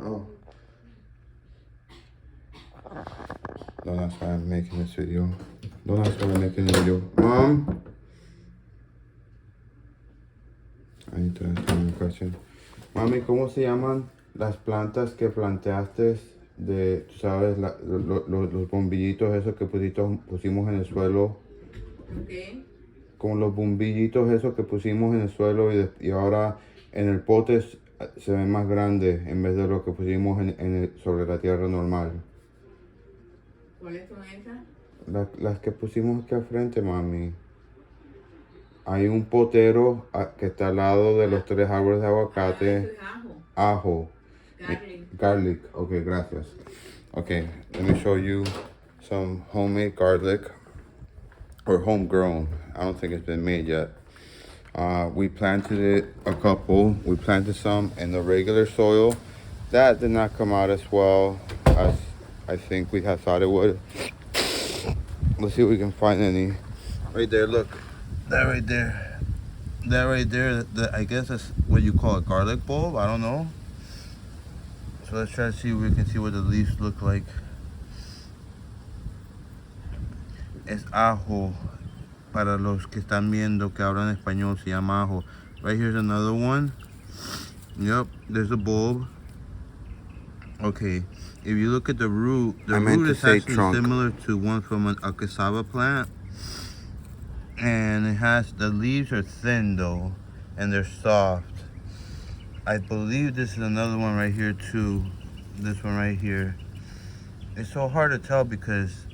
Oh. Don't ask why I'm making this video. Don't ask why I'm making this video. Mom? I need to ask you a question. Mami, ¿cómo se llaman las plantas que planteaste de, tú sabes, los bombillitos esos que pusimos en el suelo? Okay. Como los bombillitos esos que pusimos en el suelo y ahora en el pote se ven más grandes en vez de lo que pusimos sobre la tierra normal. ¿Cuáles son esas? Las que pusimos aquí al frente, mami. Hay un potero que está al lado de los 3 árboles de aguacate. Eso es ajo. Ajo. Garlic. Garlic. Okay, gracias. Okay, let me show you some homemade garlic. Or homegrown. I don't think it's been made yet. We planted it a couple. We planted some in the regular soil. That did not come out as well as I think we had thought it would. Let's see if we can find any. Right there, look. That right there. That right there, I guess that's what you call a garlic bulb. I don't know. So let's try to see if we can see what the leaves look like. Es ajo. Para los que están viendo que hablan español, se llama ajo. Right here's another one. Yep, there's a bulb. Okay, if you look at the root, the root is actually similar to one from a cassava plant. And it has, the leaves are thin though, and they're soft. I believe this is another one right here too. This one right here. It's so hard to tell because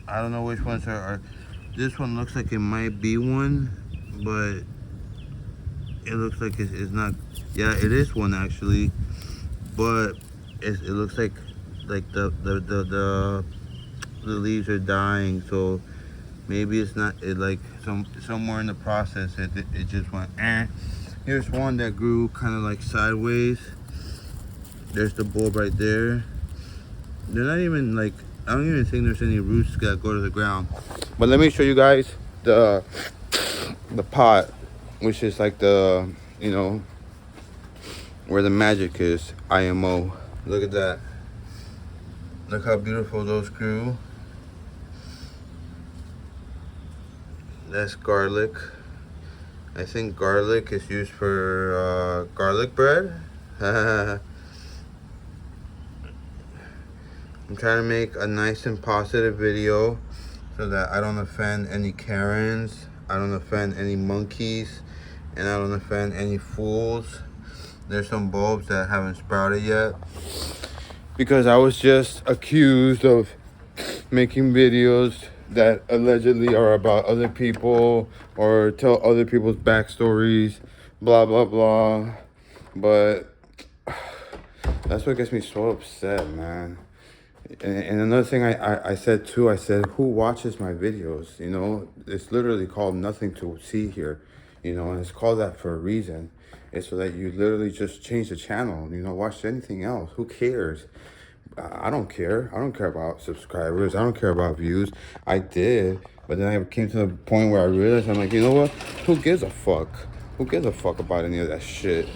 I don't know which ones are. This one looks like it might be one, but it looks like it's not. Yeah, it is one actually, but it looks like the leaves are dying. So maybe it's not. It like somewhere in the process it just went. Here's one that grew kind of like sideways. There's the bulb right there. They're not even like. I don't even think there's any roots that go to the ground. But let me show you guys the pot, which is like the, you know, where the magic is. IMO. Look at that. Look how beautiful those grew. That's garlic. I think garlic is used for garlic bread. I'm trying to make a nice and positive video so that I don't offend any Karens, I don't offend any monkeys, and I don't offend any fools. There's some bulbs that haven't sprouted yet because I was just accused of making videos that allegedly are about other people or tell other people's backstories, blah, blah, blah. But that's what gets me so upset, man. And another thing I said too, I said, who watches my videos? You know, it's literally called Nothing to See Here, you know, and it's called that for a reason. It's so that you literally just change the channel, you know, watch anything else. Who cares? I don't care. I don't care about subscribers. I don't care about views. I did, but then I came to the point where I realized, I'm like, you know what? Who gives a fuck? Who gives a fuck about any of that shit?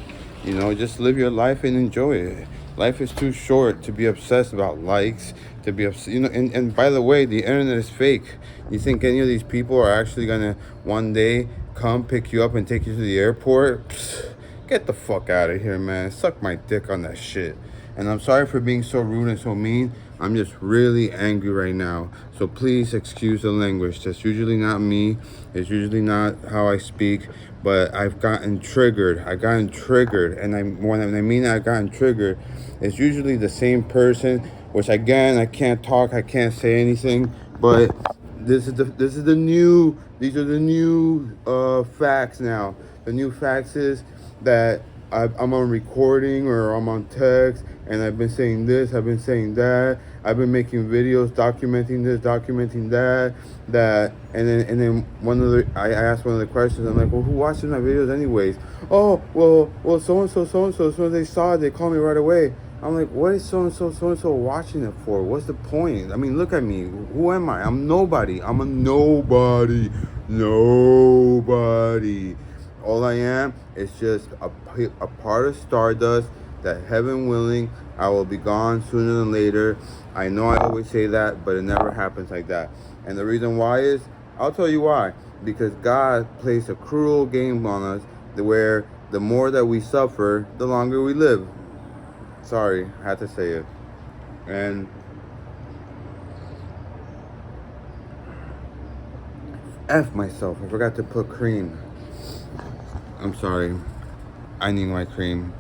You know, just live your life and enjoy it. Life is too short to be obsessed about likes, to be obsessed, you know, and by the way, the internet is fake. You think any of these people are actually gonna one day come pick you up and take you to the airport? Psst, get the fuck out of here, man. Suck my dick on that shit. And I'm sorry for being so rude and so mean. I'm just really angry right now. So please excuse the language. That's usually not me. It's usually not how I speak. But I've gotten triggered. And when I mean I've gotten triggered, it's usually the same person. Which again, I can't talk. I can't say anything. But these are the new facts now. The new facts is that I'm on recording or I'm on text and I've been saying this, I've been saying that, I've been making videos documenting this, documenting that, and then I asked one of the questions, I'm like, well, who watches my videos anyways? Oh, well, so-and-so, as soon as they saw it, they called me right away. I'm like, what is so-and-so watching it for? What's the point? I mean, look at me. Who am I? I'm nobody. I'm a nobody. Nobody. All I am is just a part of stardust that, heaven willing, I will be gone sooner than later. I know I always say that, but it never happens like that. And the reason why is, I'll tell you why. Because God plays a cruel game on us where the more that we suffer, the longer we live. Sorry, I had to say it. And F myself, I forgot to put cream. I'm sorry. I need my cream.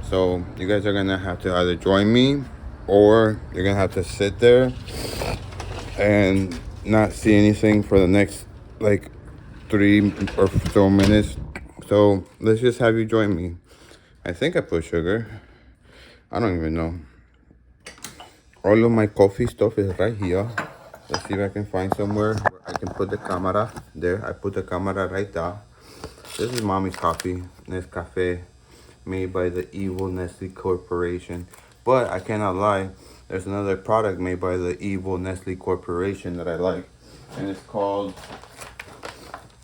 So you guys are gonna have to either join me or you're gonna have to sit there and not see anything for the next like 3 or so minutes. So let's just have you join me. I think I put sugar. I don't even know. All of my coffee stuff is right here. Let's see if I can find somewhere where I can put the camera. There, I put the camera right there. This is mommy's coffee, Nescafe, made by the evil Nestle Corporation. But I cannot lie, there's another product made by the evil Nestle Corporation that I like. And it's called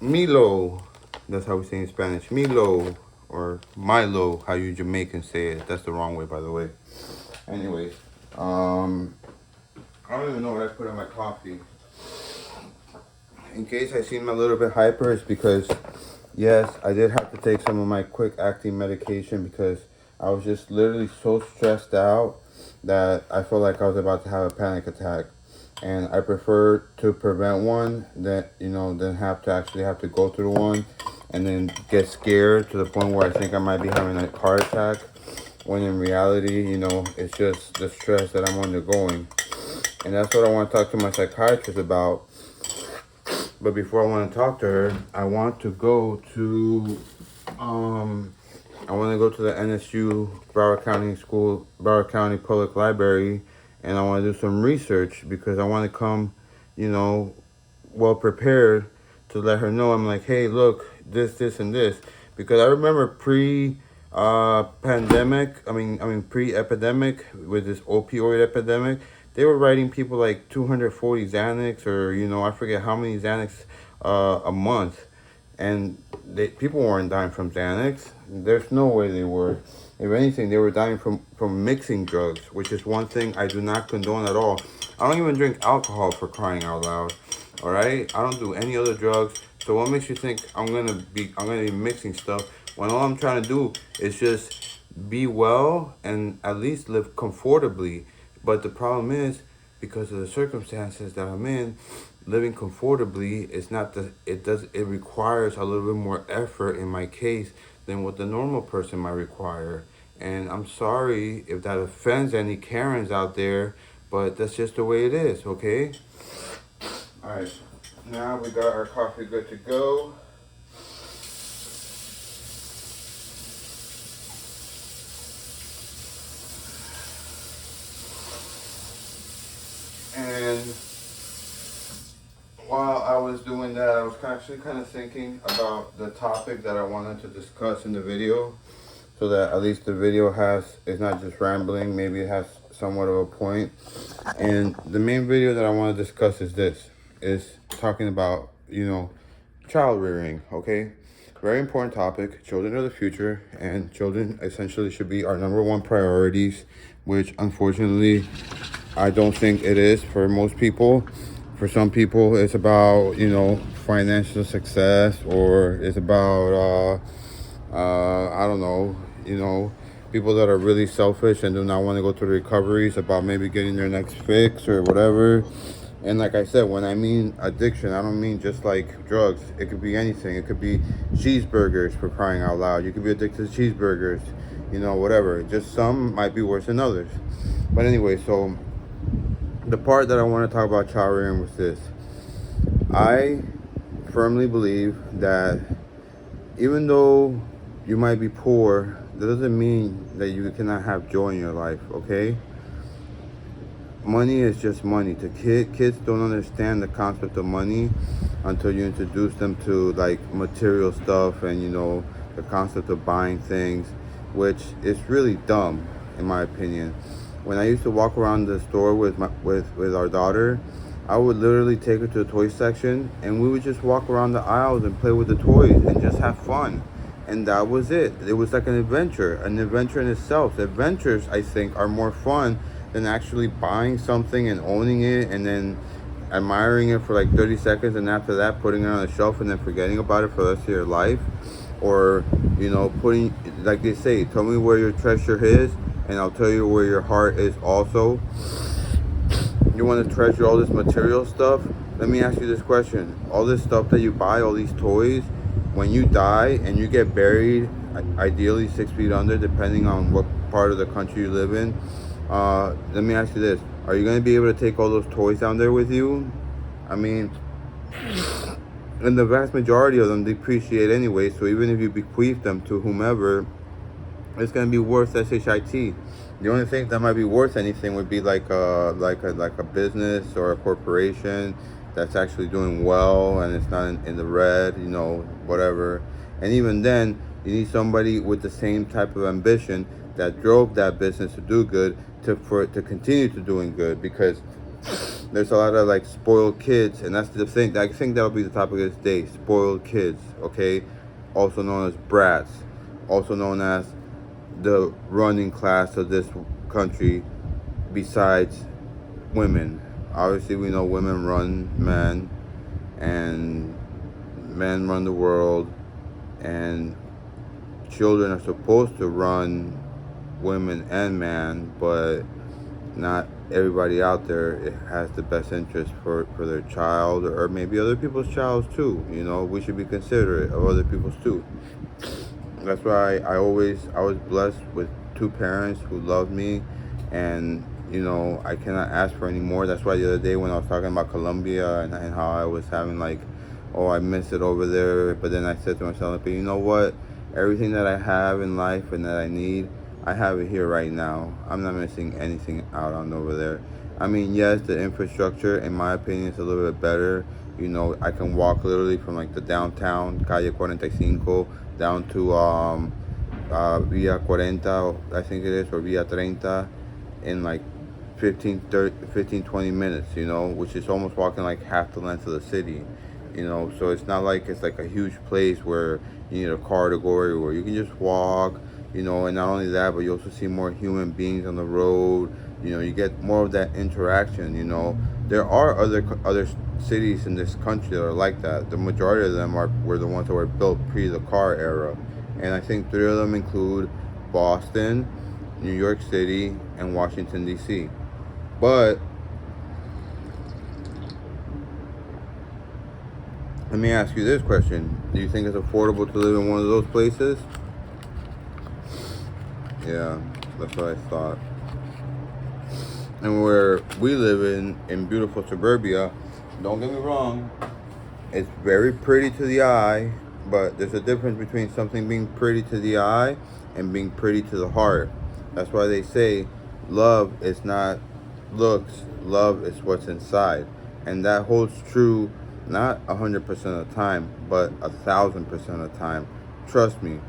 Milo. That's how we say in Spanish. Milo. Or Milo, how you Jamaicans say it. That's the wrong way, by the way. Anyways, I don't even know what I put in my coffee. In case I seem a little bit hyper, it's because, yes, I did have to take some of my quick acting medication because I was just literally so stressed out that I felt like I was about to have a panic attack. And I prefer to prevent one than have to go through one and then get scared to the point where I think I might be having a heart attack. When in reality, it's just the stress that I'm undergoing. And that's what I want to talk to my psychiatrist about. But before I want to talk to her, I want to go to the NSU Broward County Public Library, and I want to do some research because I want to come, well prepared to let her know. I'm like, hey, look, this, and this. Because I remember pre-epidemic with this opioid epidemic, they were writing people like 240 Xanax or, I forget how many Xanax a month. And people weren't dying from Xanax. There's no way they were. If anything, they were dying from mixing drugs, which is one thing I do not condone at all. I don't even drink alcohol, for crying out loud. All right? I don't do any other drugs. So what makes you think I'm gonna be mixing stuff when all I'm trying to do is just be well and at least live comfortably? But the problem is, because of the circumstances that I'm in, living comfortably is not it requires a little bit more effort in my case than what the normal person might require. And I'm sorry if that offends any Karens out there, but that's just the way it is, okay? All right, now we got our coffee good to go. And while I was doing that, I was actually kind of thinking about the topic that I wanted to discuss in the video, so that at least the video is not just rambling, maybe it has somewhat of a point. And the main video that I want to discuss is talking about, child rearing, okay? Very important topic. Children are the future, and children essentially should be our number one priorities, which unfortunately I don't think it is for most people. For some people, it's about, financial success, or it's about, I don't know, people that are really selfish and do not want to go through recoveries about maybe getting their next fix or whatever. And like I said, when I mean addiction, I don't mean just like drugs. It could be anything. It could be cheeseburgers, for crying out loud. You could be addicted to cheeseburgers, whatever. Just some might be worse than others. But anyway, so the part that I want to talk about child rearing was this. I firmly believe that even though you might be poor, that doesn't mean that you cannot have joy in your life, okay? Money is just money. Kids don't understand the concept of money until you introduce them to like material stuff and the concept of buying things, which is really dumb in my opinion. When I used to walk around the store with our daughter, I would literally take her to the toy section and we would just walk around the aisles and play with the toys and just have fun. and that was it. It was like an adventure in itself. Adventures, I think, are more fun than actually buying something and owning it and then admiring it for like 30 seconds and after that putting it on a shelf and then forgetting about it for the rest of your life. Or, you know, putting, like they say, tell me where your treasure is and I'll tell you where your heart is also. You want to treasure all this material stuff? Let me ask you this question. All this stuff that you buy, all these toys, when you die and you get buried, ideally 6 feet under, depending on what part of the country you live in, let me ask you this. Are you going to be able to take all those toys down there with you? I mean, and the vast majority of them depreciate anyway, so even if you bequeath them to whomever, it's going to be worth SHIT. The only thing that might be worth anything would be like a business or a corporation that's actually doing well and it's not in the red, you know, whatever. And even then, you need somebody with the same type of ambition that drove that business to do good for it to continue to doing good, because there's a lot of like spoiled kids, and that's the thing. I think that'll be the topic of this day: spoiled kids. Okay, also known as brats, also known as the running class of this country. Besides women, obviously we know women run men, and men run the world, and children are supposed to run women and man, but not everybody out there has the best interest for their child, or maybe other people's childs too. You know, we should be considerate of other people's too. That's why I was blessed with 2 parents who loved me, and you know, I cannot ask for any more. That's why the other day when I was talking about Colombia and how I was having like, oh, I miss it over there, but then I said to myself, but you know what, everything that I have in life and that I need, I have it here right now. I'm not missing anything out on over there. I mean, yes, the infrastructure, in my opinion, is a little bit better. You know, I can walk literally from like the downtown, Calle 45, down to Via 40, I think it is, or Via 30, in like 20 minutes, you know, which is almost walking like half the length of the city, you know. So it's not like it's like a huge place where you need a car to go everywhere. You can just walk, you know, and not only that, but you also see more human beings on the road. You know, you get more of that interaction. You know, there are other cities in this country that are like that. The majority of them were the ones that were built pre the car era, and I think 3 of them include Boston, New York City, and Washington D.C. But let me ask you this question: do you think it's affordable to live in one of those places? Yeah, that's what I thought. And where we live in beautiful suburbia, don't get me wrong, it's very pretty to the eye, but there's a difference between something being pretty to the eye and being pretty to the heart. That's why they say love is not looks, love is what's inside. And that holds true not 100% of the time, but 1,000% of the time. Trust me,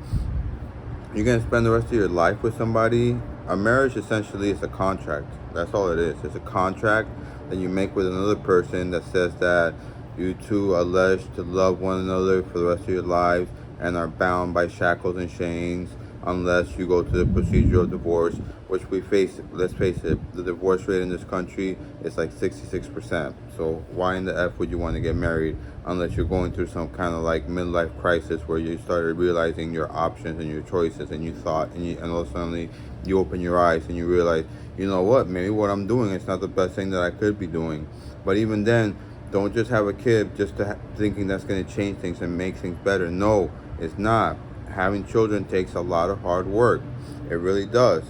you're gonna spend the rest of your life with somebody. A marriage essentially is a contract. That's all it is. It's a contract that you make with another person that says that you two are alleged to love one another for the rest of your lives and are bound by shackles and chains unless you go through the procedure of divorce, which we face. Let's face it, the divorce rate in this country is like 66%. So why in the F would you want to get married unless you're going through some kind of like midlife crisis where you started realizing your options and your choices, and you thought, and all of a sudden you open your eyes and you realize, you know what, maybe what I'm doing is not the best thing that I could be doing. But even then, don't just have a kid just thinking that's going to change things and make things better. No, it's not. Having children takes a lot of hard work. It really does.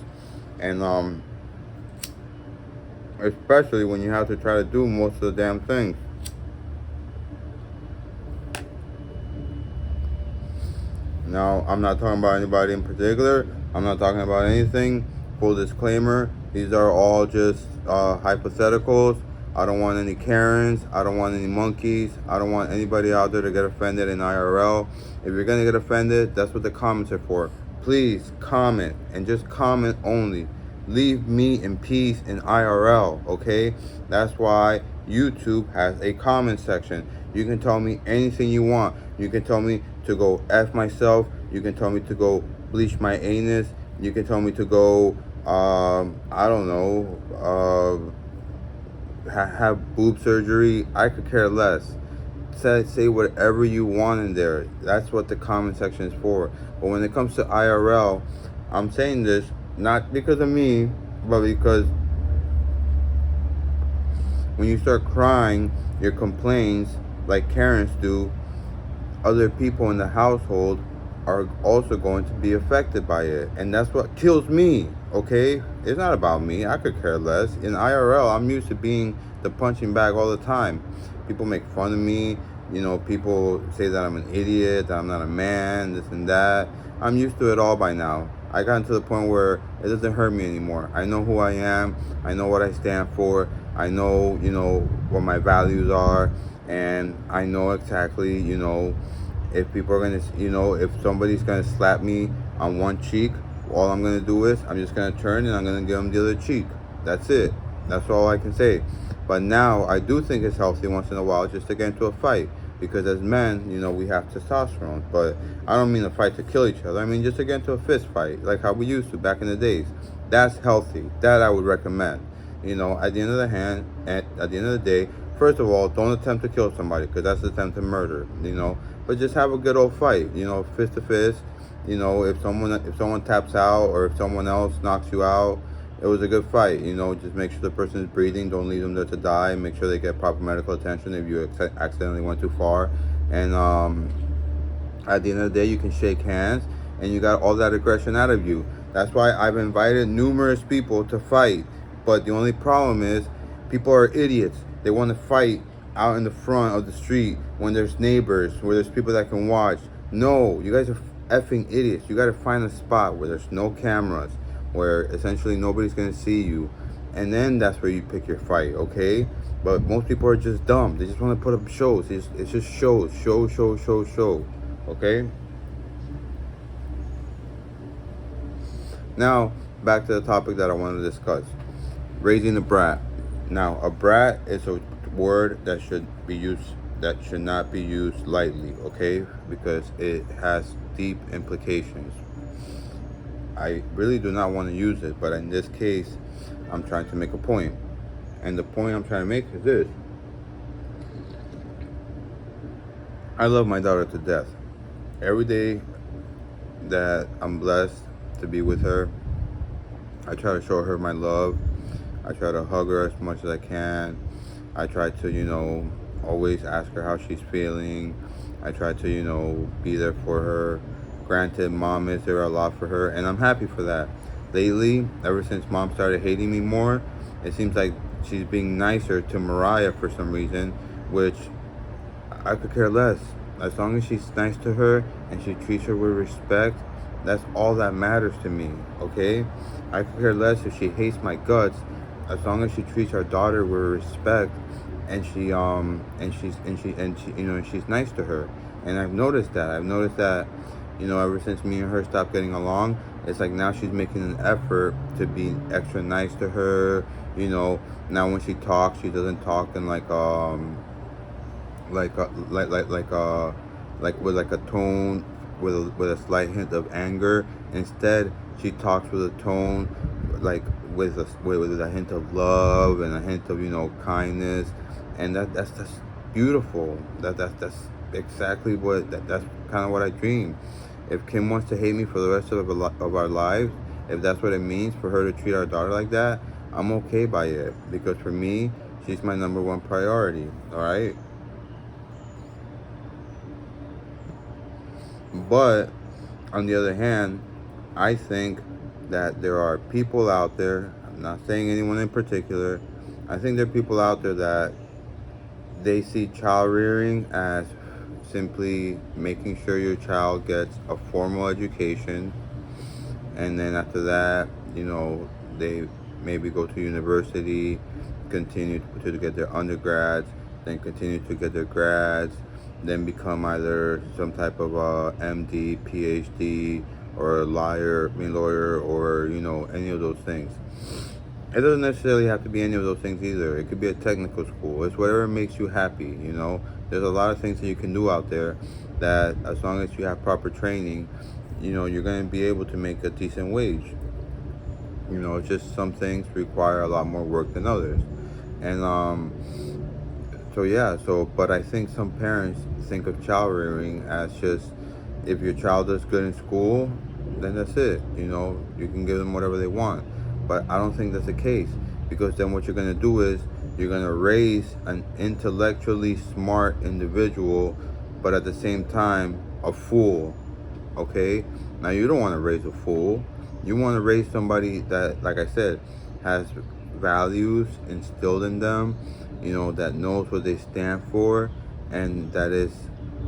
And especially when you have to try to do most of the damn things. Now, I'm not talking about anybody in particular. I'm not talking about anything. Full disclaimer, these are all just hypotheticals. I don't want any Karens. I don't want any monkeys. I don't want anybody out there to get offended in IRL. If you're going to get offended, that's what the comments are for. Please comment, and just comment only. Leave me in peace in IRL, okay? That's why YouTube has a comment section. You can tell me anything you want. You can tell me to go F myself You can tell me to go bleach my anus. You can tell me to go, I don't know, have boob surgery. I could care less. Say whatever you want in there. That's what the comment section is for. But when it comes to IRL, I'm saying this not because of me, but because when you start crying your complaints like Karens do, other people in the household are also going to be affected by it. And that's what kills me, okay? It's not about me. I could care less. In IRL, I'm used to being the punching bag all the time. People make fun of me. You know, people say that I'm an idiot, that I'm not a man, this and that. I'm used to it all by now. I got to the point where it doesn't hurt me anymore. I know who I am. I know what I stand for. I know, what my values are. And I know exactly, if people are gonna, if somebody's gonna slap me on one cheek, all I'm gonna do is I'm just gonna turn and I'm gonna give them the other cheek. That's it. That's all I can say. But now I do think it's healthy once in a while just to get into a fight, because as men, we have testosterone. But I don't mean a fight to kill each other. I mean just to get into a fist fight, like how we used to back in the days. That's healthy. That I would recommend. At the end of the at the end of the day, first of all, don't attempt to kill somebody, because that's attempted murder. But just have a good old fight. Fist to fist. If someone taps out, or if someone else knocks you out, it was a good fight. Just make sure the person is breathing. Don't leave them there to die. Make sure they get proper medical attention if you accidentally went too far. And at the end of the day, you can shake hands, and you got all that aggression out of you. That's why I've invited numerous people to fight. But the only problem is, people are idiots. They want to fight out in the front of the street when there's neighbors, where there's people that can watch. No, you guys are effing idiots. You got to find a spot where there's no cameras, where essentially nobody's going to see you. And then that's where you pick your fight, okay? But most people are just dumb. They just want to put up shows. It's just shows. Show. Okay? Now, back to the topic that I want to discuss. Raising a brat. Now, a brat is a word that should not be used lightly, okay? Because it has deep implications. I really do not want to use it, but in this case, I'm trying to make a point. And the point I'm trying to make is this. I love my daughter to death. Every day that I'm blessed to be with her, I try to show her my love. I try to hug her as much as I can. I try to, always ask her how she's feeling. I try to, be there for her. Granted, mom is there a lot for her, and I'm happy for that. Lately, ever since mom started hating me more, it seems like she's being nicer to Mariah for some reason, which I could care less. As long as she's nice to her and she treats her with respect, that's all that matters to me, okay? I could care less if she hates my guts, as long as she treats our daughter with respect, and she's nice to her. And I've noticed that. Ever since me and her stopped getting along, it's like now she's making an effort to be extra nice to her. Now when she talks, she doesn't talk in like with like a tone with a slight hint of anger. Instead, she talks with a tone like with a hint of love and a hint of kindness, and that's beautiful. That's exactly that's kind of what I dream. If Kim wants to hate me for the rest of our lives, if that's what it means for her to treat our daughter like that, I'm okay by it, because for me, she's my number one priority. All right. But on the other hand, I think that there are people out there, I'm not saying anyone in particular, I think there are people out there that they see child rearing as simply making sure your child gets a formal education, and then after that, they maybe go to university, continue to get their undergrads, then continue to get their grads, then become either some type of MD, PhD, or a lawyer, or any of those things. It doesn't necessarily have to be any of those things either. It could be a technical school. It's whatever makes you happy. There's a lot of things that you can do out there that, as long as you have proper training, you're going to be able to make a decent wage. Just some things require a lot more work than others. And but I think some parents think of child rearing as just, if your child does good in school, then that's it. You can give them whatever they want. But I don't think that's the case, because then what you're going to do is you're going to raise an intellectually smart individual, but at the same time, a fool. Okay? Now, you don't want to raise a fool. You want to raise somebody that, like I said, has values instilled in them, that knows what they stand for, and that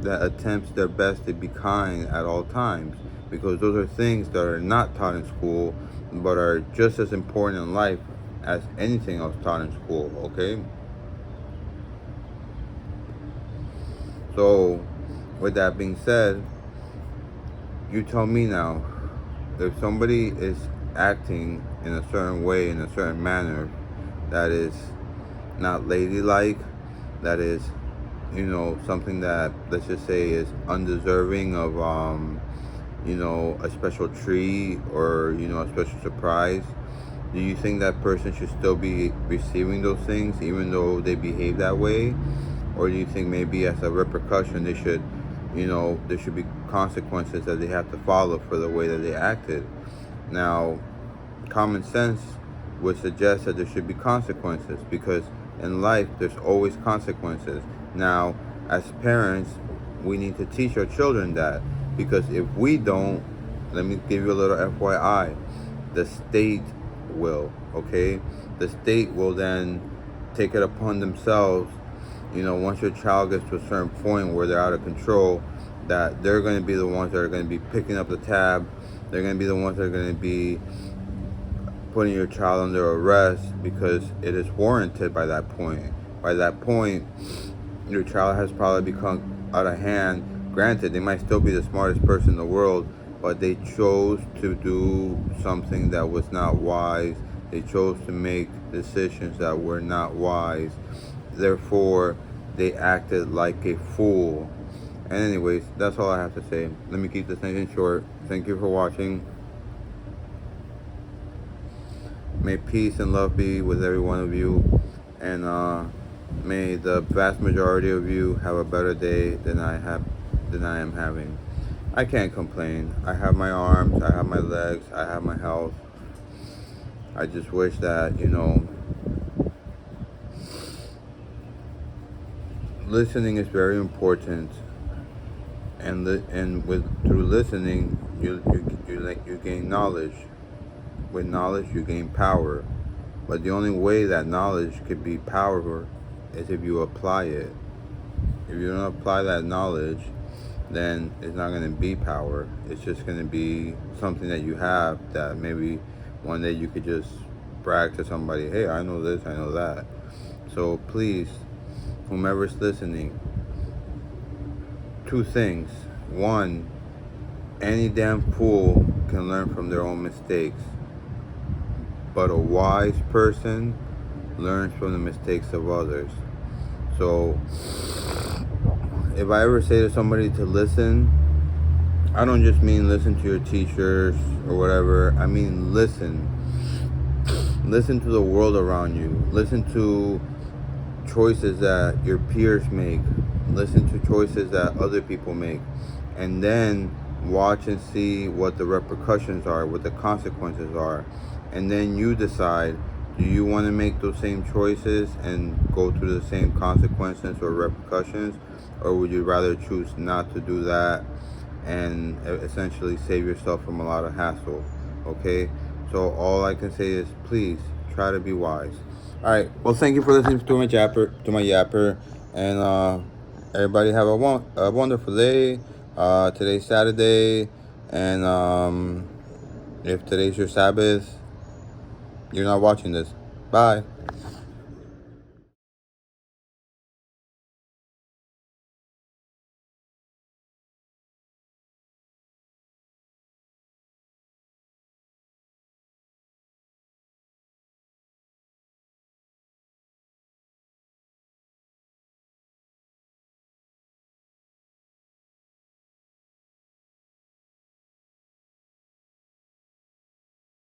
attempts their best to be kind at all times. Because those are things that are not taught in school, but are just as important in life as anything else taught in school, okay? So, with that being said, you tell me now, if somebody is acting in a certain way, in a certain manner, that is not ladylike, that is, something that, let's just say, is undeserving of, a special treat, or, a special surprise, do you think that person should still be receiving those things even though they behave that way? Or do you think maybe as a repercussion there should be consequences that they have to follow for the way that they acted? Now, common sense would suggest that there should be consequences, because in life there's always consequences. Now, as parents, we need to teach our children that, because if we don't, let me give you a little FYI, the state will, okay? The state will then take it upon themselves, once your child gets to a certain point where they're out of control, that they're going to be the ones that are going to be picking up the tab. They're going to be the ones that are going to be putting your child under arrest, because it is warranted by that point. By that point, your child has probably become out of hand. Granted, they might still be the smartest person in the world, but they chose to do something that was not wise. They chose to make decisions that were not wise. Therefore, they acted like a fool. And anyways, that's all I have to say. Let me keep this nice and short. Thank you for watching. May peace and love be with every one of you. And may the vast majority of you have a better day than I am having. I can't complain. I have my arms, I have my legs, I have my health. I just wish that, listening is very important, and through listening, you gain knowledge. With knowledge, you gain power. But the only way that knowledge could be power is if you apply it. If you don't apply that knowledge, then it's not going to be power. It's just going to be something that you have, that maybe one day you could just brag to somebody, hey, I know this, I know that. So please, whomever's listening, 2 things. 1, any damn fool can learn from their own mistakes, but a wise person learns from the mistakes of others. So if I ever say to somebody to listen, I don't just mean listen to your teachers or whatever. I mean listen. Listen to the world around you. Listen to choices that your peers make. Listen to choices that other people make. And then watch and see what the repercussions are, what the consequences are. And then you decide, do you want to make those same choices and go through the same consequences or repercussions? Or would you rather choose not to do that and essentially save yourself from a lot of hassle? Okay? So all I can say is, please try to be wise. All right. Well, thank you for listening to my yapper, and everybody have a wonderful day. Today's Saturday, and if today's your Sabbath, you're not watching this. Bye.